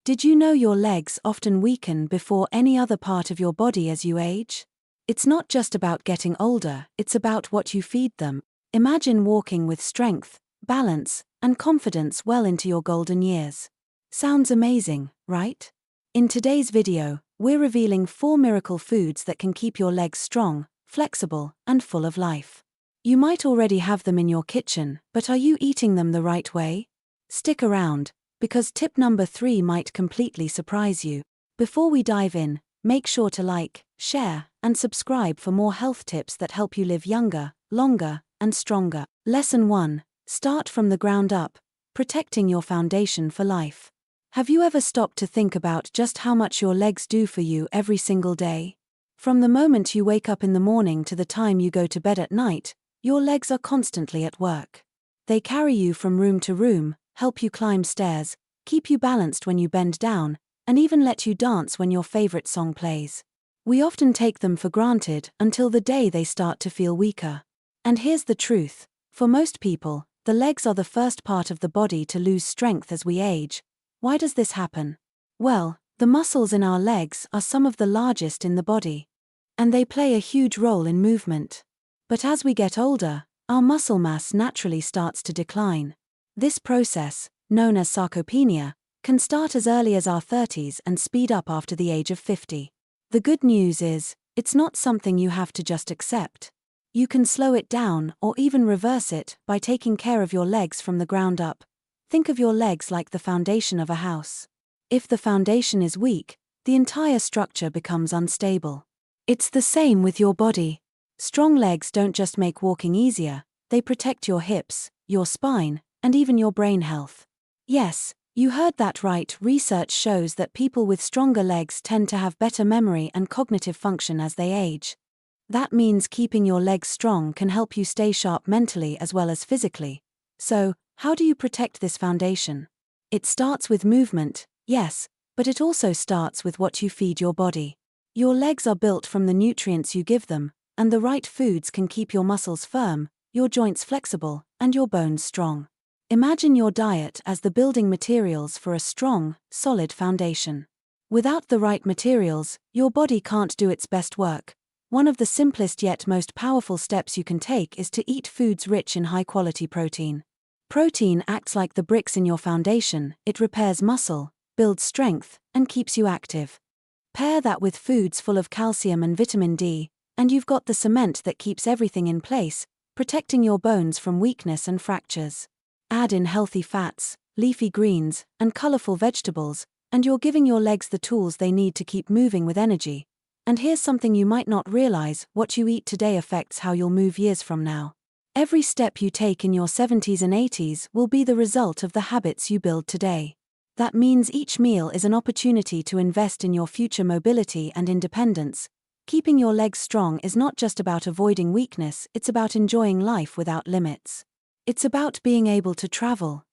Did you know your legs often weaken before any other part of your body as you age? It's not just about getting older, it's about what you feed them. Imagine walking with strength, balance, and confidence well into your golden years. Sounds amazing, right? In today's video, we're revealing 4 miracle foods that can keep your legs strong, flexible, and full of life. You might already have them in your kitchen, but are you eating them the right way? Stick around, because tip number 3 might completely surprise you. Before we dive in, make sure to like, share, and subscribe for more health tips that help you live younger, longer, and stronger. Lesson 1. Start from the ground up, protecting your foundation for life. Have you ever stopped to think about just how much your legs do for you every single day? From the moment you wake up in the morning to the time you go to bed at night, your legs are constantly at work. They carry you from room to room, help you climb stairs, keep you balanced when you bend down, and even let you dance when your favorite song plays. We often take them for granted until the day they start to feel weaker. And here's the truth: for most people, the legs are the first part of the body to lose strength as we age. Why does this happen? Well, the muscles in our legs are some of the largest in the body. And they play a huge role in movement. But as we get older, our muscle mass naturally starts to decline. This process, known as sarcopenia, can start as early as our 30s and speed up after the age of 50. The good news is, it's not something you have to just accept. You can slow it down or even reverse it by taking care of your legs from the ground up. Think of your legs like the foundation of a house. If the foundation is weak, the entire structure becomes unstable. It's the same with your body. Strong legs don't just make walking easier, they protect your hips, your spine, and even your brain health. Yes, you heard that right. Research shows that people with stronger legs tend to have better memory and cognitive function as they age. That means keeping your legs strong can help you stay sharp mentally as well as physically. So, how do you protect this foundation? It starts with movement, yes, but it also starts with what you feed your body. Your legs are built from the nutrients you give them, and the right foods can keep your muscles firm, your joints flexible, and your bones strong. Imagine your diet as the building materials for a strong, solid foundation. Without the right materials, your body can't do its best work. One of the simplest yet most powerful steps you can take is to eat foods rich in high-quality protein. Protein acts like the bricks in your foundation. It repairs muscle, builds strength, and keeps you active. Pair that with foods full of calcium and vitamin D, and you've got the cement that keeps everything in place, protecting your bones from weakness and fractures. Add in healthy fats, leafy greens, and colorful vegetables, and you're giving your legs the tools they need to keep moving with energy. And here's something you might not realize: what you eat today affects how you'll move years from now. Every step you take in your 70s and 80s will be the result of the habits you build today. That means each meal is an opportunity to invest in your future mobility and independence. Keeping your legs strong is not just about avoiding weakness, it's about enjoying life without limits. It's about being able to travel,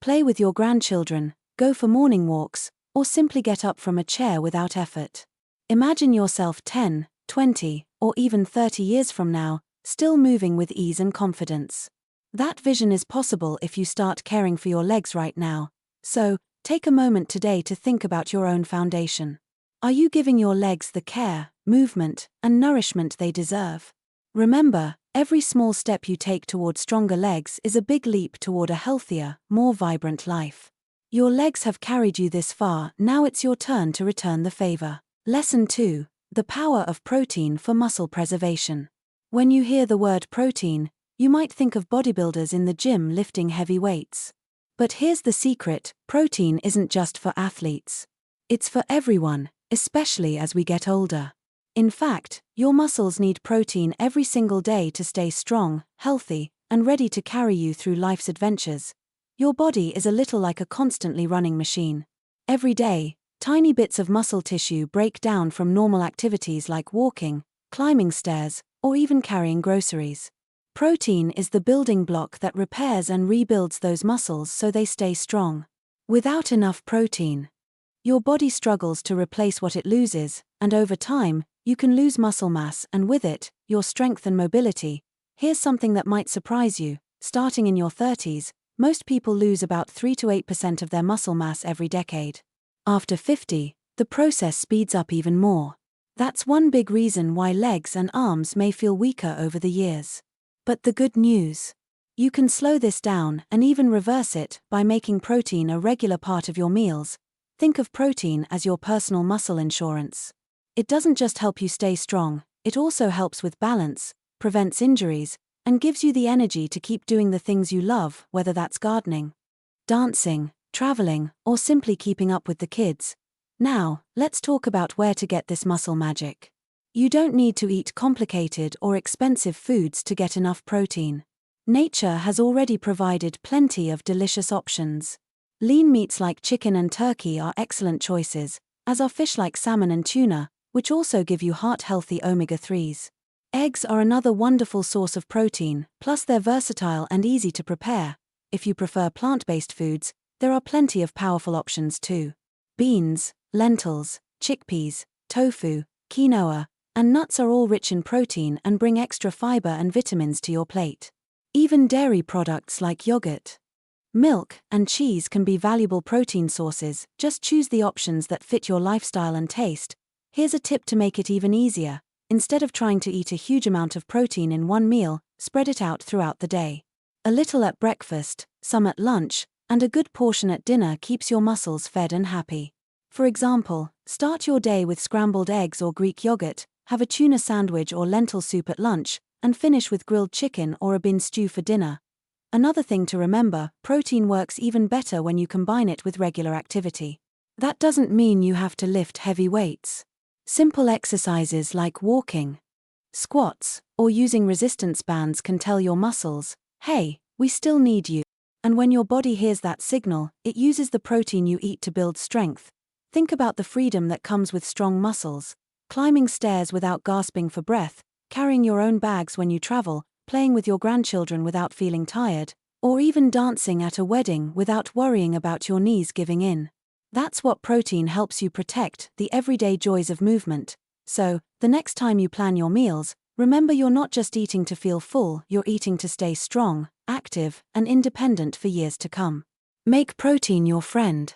play with your grandchildren, go for morning walks, or simply get up from a chair without effort. Imagine yourself 10, 20, or even 30 years from now, still moving with ease and confidence. That vision is possible if you start caring for your legs right now. So, take a moment today to think about your own foundation. Are you giving your legs the care, movement, and nourishment they deserve? Remember, every small step you take toward stronger legs is a big leap toward a healthier, more vibrant life. Your legs have carried you this far, now it's your turn to return the favor. Lesson 2. The power of protein for muscle preservation. When you hear the word protein, you might think of bodybuilders in the gym lifting heavy weights. But here's the secret: protein isn't just for athletes. It's for everyone, especially as we get older. In fact, your muscles need protein every single day to stay strong, healthy, and ready to carry you through life's adventures. Your body is a little like a constantly running machine. Every day, tiny bits of muscle tissue break down from normal activities like walking, climbing stairs, or even carrying groceries. Protein is the building block that repairs and rebuilds those muscles so they stay strong. Without enough protein, your body struggles to replace what it loses, and over time, you can lose muscle mass and with it, your strength and mobility. Here's something that might surprise you: starting in your 30s, most people lose about 3 to 8% of their muscle mass every decade. After 50, the process speeds up even more. That's one big reason why legs and arms may feel weaker over the years. But the good news: you can slow this down and even reverse it by making protein a regular part of your meals. Think of protein as your personal muscle insurance. It doesn't just help you stay strong, it also helps with balance, prevents injuries, and gives you the energy to keep doing the things you love, whether that's gardening, dancing, traveling, or simply keeping up with the kids. Now, let's talk about where to get this muscle magic. You don't need to eat complicated or expensive foods to get enough protein. Nature has already provided plenty of delicious options. Lean meats like chicken and turkey are excellent choices, as are fish like salmon and tuna, which also give you heart-healthy omega-3s. Eggs are another wonderful source of protein, plus they're versatile and easy to prepare. If you prefer plant-based foods, there are plenty of powerful options too. Beans, lentils, chickpeas, tofu, quinoa, and nuts are all rich in protein and bring extra fiber and vitamins to your plate. Even dairy products like yogurt, milk, and cheese can be valuable protein sources. Just choose the options that fit your lifestyle and taste. Here's a tip to make it even easier. Instead of trying to eat a huge amount of protein in one meal, spread it out throughout the day. A little at breakfast, some at lunch, and a good portion at dinner keeps your muscles fed and happy. For example, start your day with scrambled eggs or Greek yogurt, have a tuna sandwich or lentil soup at lunch, and finish with grilled chicken or a bean stew for dinner. Another thing to remember, protein works even better when you combine it with regular activity. That doesn't mean you have to lift heavy weights. Simple exercises like walking, squats, or using resistance bands can tell your muscles, hey, we still need you. And when your body hears that signal, it uses the protein you eat to build strength. Think about the freedom that comes with strong muscles. Climbing stairs without gasping for breath, carrying your own bags when you travel, playing with your grandchildren without feeling tired, or even dancing at a wedding without worrying about your knees giving in. That's what protein helps you protect, the everyday joys of movement. So, the next time you plan your meals, remember you're not just eating to feel full, you're eating to stay strong, active, and independent for years to come. Make protein your friend.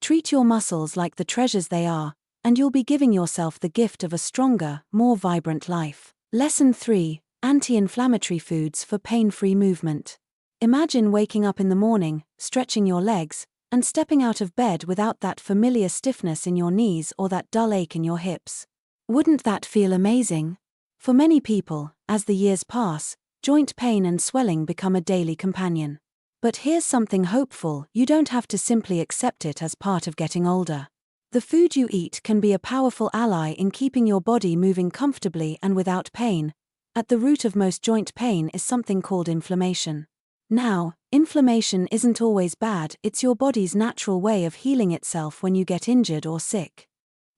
Treat your muscles like the treasures they are, and you'll be giving yourself the gift of a stronger, more vibrant life. Lesson 3: Anti-inflammatory foods for pain-free movement. Imagine waking up in the morning, stretching your legs, and stepping out of bed without that familiar stiffness in your knees or that dull ache in your hips. Wouldn't that feel amazing? For many people, as the years pass, joint pain and swelling become a daily companion. But here's something hopeful: you don't have to simply accept it as part of getting older. The food you eat can be a powerful ally in keeping your body moving comfortably and without pain. At the root of most joint pain is something called inflammation. Now, inflammation isn't always bad, it's your body's natural way of healing itself when you get injured or sick.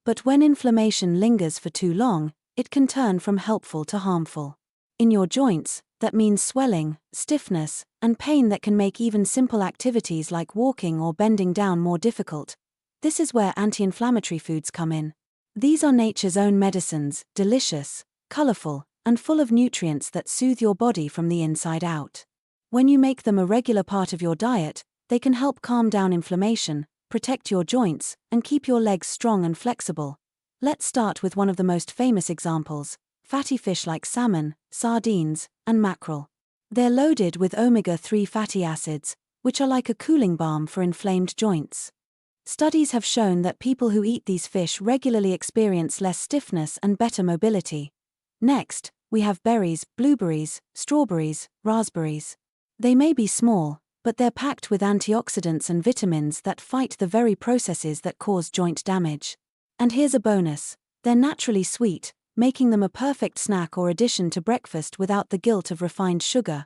But when inflammation lingers for too long, it can turn from helpful to harmful. In your joints, that means swelling, stiffness, and pain that can make even simple activities like walking or bending down more difficult. This is where anti-inflammatory foods come in. These are nature's own medicines, delicious, colorful, and full of nutrients that soothe your body from the inside out. When you make them a regular part of your diet, they can help calm down inflammation, protect your joints, and keep your legs strong and flexible. Let's start with one of the most famous examples: fatty fish like salmon, sardines, and mackerel. They're loaded with omega-3 fatty acids, which are like a cooling balm for inflamed joints. Studies have shown that people who eat these fish regularly experience less stiffness and better mobility. Next, we have berries, blueberries, strawberries, raspberries. They may be small, but they're packed with antioxidants and vitamins that fight the very processes that cause joint damage. And here's a bonus: they're naturally sweet, making them a perfect snack or addition to breakfast without the guilt of refined sugar.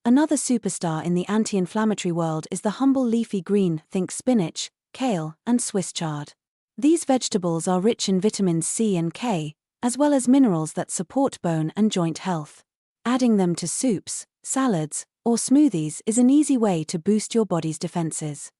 Another superstar in the anti-inflammatory world is the humble leafy green, think spinach, kale, and Swiss chard. These vegetables are rich in vitamins C and K, as well as minerals that support bone and joint health. Adding them to soups, salads, or smoothies is an easy way to boost your body's defenses.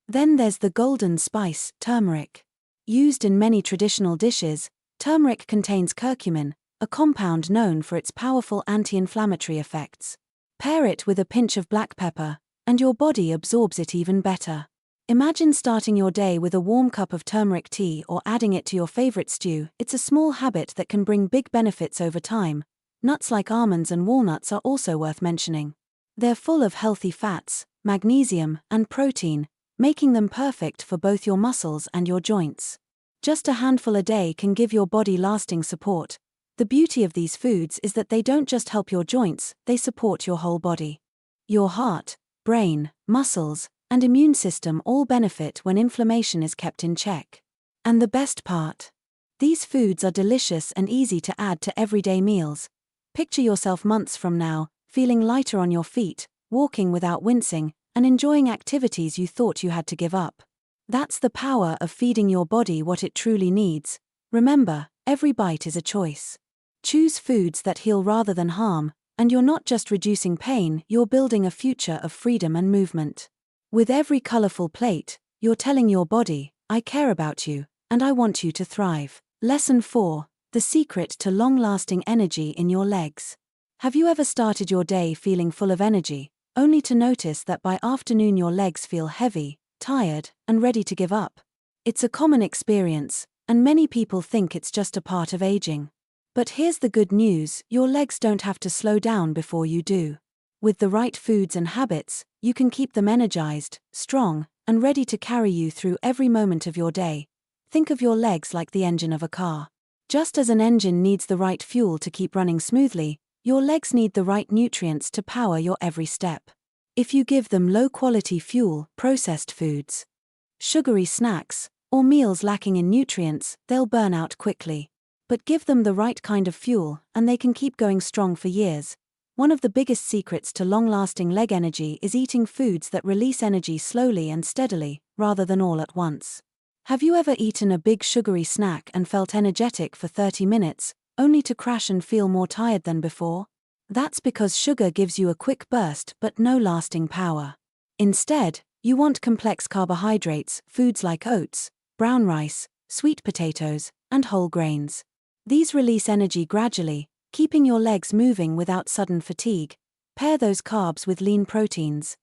Then there's the golden spice, turmeric. Used in many traditional dishes, turmeric contains curcumin, a compound known for its powerful anti-inflammatory effects. Pair it with a pinch of black pepper, and your body absorbs it even better. Imagine starting your day with a warm cup of turmeric tea or adding it to your favorite stew. It's a small habit that can bring big benefits over time. Nuts like almonds and walnuts are also worth mentioning. They're full of healthy fats, magnesium, and protein, making them perfect for both your muscles and your joints. Just a handful a day can give your body lasting support. The beauty of these foods is that they don't just help your joints, they support your whole body. Your heart, brain, muscles, and immune system all benefit when inflammation is kept in check. And the best part? These foods are delicious and easy to add to everyday meals. Picture yourself months from now, feeling lighter on your feet, walking without wincing, and enjoying activities you thought you had to give up. That's the power of feeding your body what it truly needs. Remember, every bite is a choice. Choose foods that heal rather than harm, and you're not just reducing pain, you're building a future of freedom and movement. With every colorful plate, you're telling your body, I care about you, and I want you to thrive. Lesson 4. The secret to long-lasting energy in your legs. Have you ever started your day feeling full of energy, only to notice that by afternoon your legs feel heavy, tired, and ready to give up? It's a common experience, and many people think it's just a part of aging. But here's the good news, your legs don't have to slow down before you do. With the right foods and habits, you can keep them energized, strong, and ready to carry you through every moment of your day. Think of your legs like the engine of a car. Just as an engine needs the right fuel to keep running smoothly, your legs need the right nutrients to power your every step. If you give them low-quality fuel, processed foods, sugary snacks, or meals lacking in nutrients, they'll burn out quickly. But give them the right kind of fuel, and they can keep going strong for years. One of the biggest secrets to long-lasting leg energy is eating foods that release energy slowly and steadily, rather than all at once. Have you ever eaten a big sugary snack and felt energetic for 30 minutes, only to crash and feel more tired than before? That's because sugar gives you a quick burst but no lasting power. Instead, you want complex carbohydrates, foods like oats, brown rice, sweet potatoes, and whole grains. These release energy gradually, keeping your legs moving without sudden fatigue. Pair those carbs with lean proteins,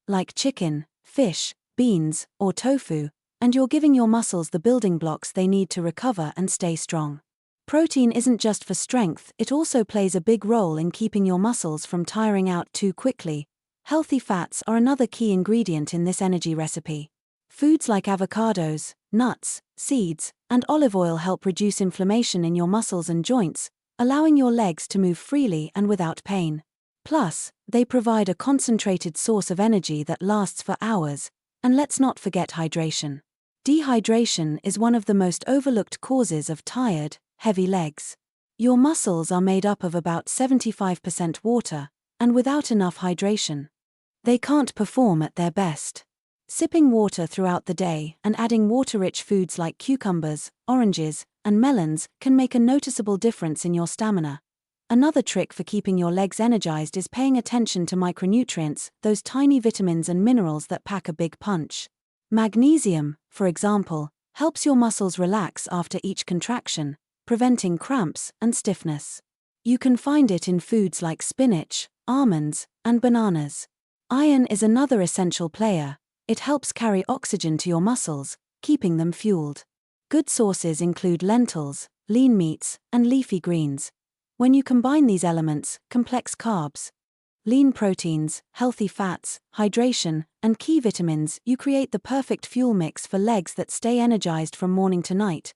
like chicken, fish, beans, or tofu, and you're giving your muscles the building blocks they need to recover and stay strong. Protein isn't just for strength, it also plays a big role in keeping your muscles from tiring out too quickly. Healthy fats are another key ingredient in this energy recipe. Foods like avocados, nuts, seeds, and olive oil help reduce inflammation in your muscles and joints, allowing your legs to move freely and without pain. Plus, they provide a concentrated source of energy that lasts for hours, and let's not forget hydration. Dehydration is one of the most overlooked causes of tired, heavy legs. Your muscles are made up of about 75% water, and without enough hydration, they can't perform at their best. Sipping water throughout the day and adding water-rich foods like cucumbers, oranges, and melons can make a noticeable difference in your stamina. Another trick for keeping your legs energized is paying attention to micronutrients, those tiny vitamins and minerals that pack a big punch. Magnesium, for example, helps your muscles relax after each contraction, preventing cramps and stiffness. You can find it in foods like spinach, almonds, and bananas. Iron is another essential player. It helps carry oxygen to your muscles, keeping them fueled. Good sources include lentils, lean meats, and leafy greens. When you combine these elements, complex carbs, lean proteins, healthy fats, hydration, and key vitamins, you create the perfect fuel mix for legs that stay energized from morning to night.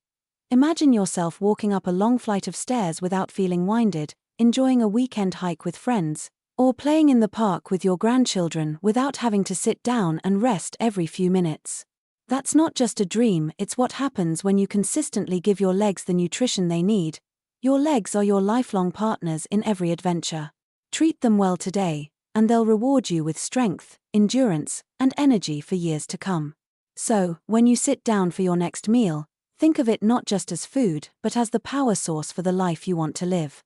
Imagine yourself walking up a long flight of stairs without feeling winded, enjoying a weekend hike with friends, or playing in the park with your grandchildren without having to sit down and rest every few minutes. That's not just a dream, it's what happens when you consistently give your legs the nutrition they need. Your legs are your lifelong partners in every adventure. Treat them well today, and they'll reward you with strength, endurance, and energy for years to come. So, when you sit down for your next meal, think of it not just as food, but as the power source for the life you want to live.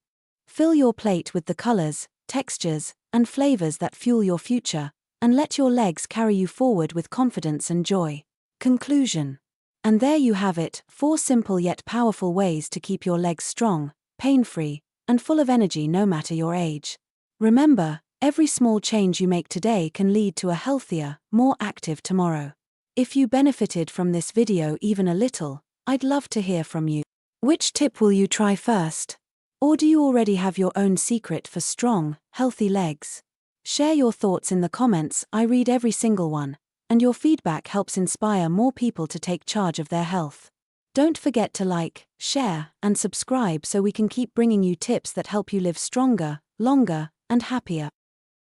Fill your plate with the colors, textures, and flavors that fuel your future, and let your legs carry you forward with confidence and joy. Conclusion. And there you have it, 4 simple yet powerful ways to keep your legs strong, pain-free, and full of energy no matter your age. Remember, every small change you make today can lead to a healthier, more active tomorrow. If you benefited from this video even a little, I'd love to hear from you. Which tip will you try first? Or do you already have your own secret for strong, healthy legs? Share your thoughts in the comments. I read every single one, and your feedback helps inspire more people to take charge of their health. Don't forget to like, share, and subscribe so we can keep bringing you tips that help you live stronger, longer, and happier.